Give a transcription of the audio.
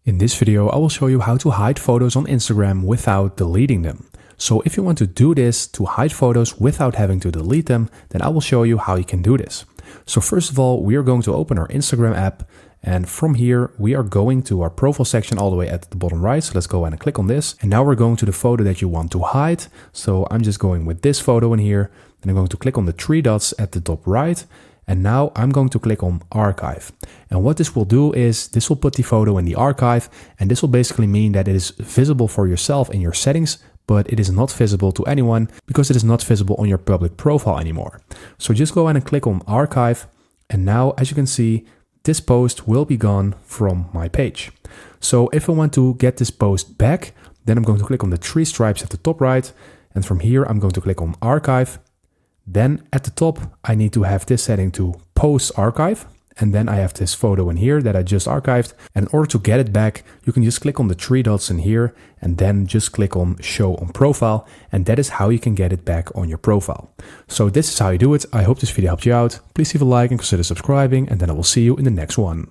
In this video, I will show you how to hide photos on Instagram without deleting them. So if you want to do this to hide photos without having to delete them, then I will show you how you can do this. So first of all, we are going to open our Instagram app, and from here we are going to our profile section all the way at the bottom right. So let's go ahead and click on this. And now we're going to the photo that you want to hide. So I'm just going with this photo in here, and I'm going to click on the three dots at the top right. And now I'm going to click on archive. And what this will do is this will put the photo in the archive, and this will basically mean that it is visible for yourself in your settings, but it is not visible to anyone because it is not visible on your public profile anymore. So just go ahead and click on archive. And now, as you can see, this post will be gone from my page. So if I want to get this post back, then I'm going to click on the three stripes at the top right. And from here, I'm going to click on archive. Then at the top, I need to have this setting to post archive. And then I have this photo in here that I just archived. And in order to get it back, you can just click on the three dots in here and then just click on show on profile. And that is how you can get it back on your profile. So this is how you do it. I hope this video helped you out. Please leave a like and consider subscribing, and then I will see you in the next one.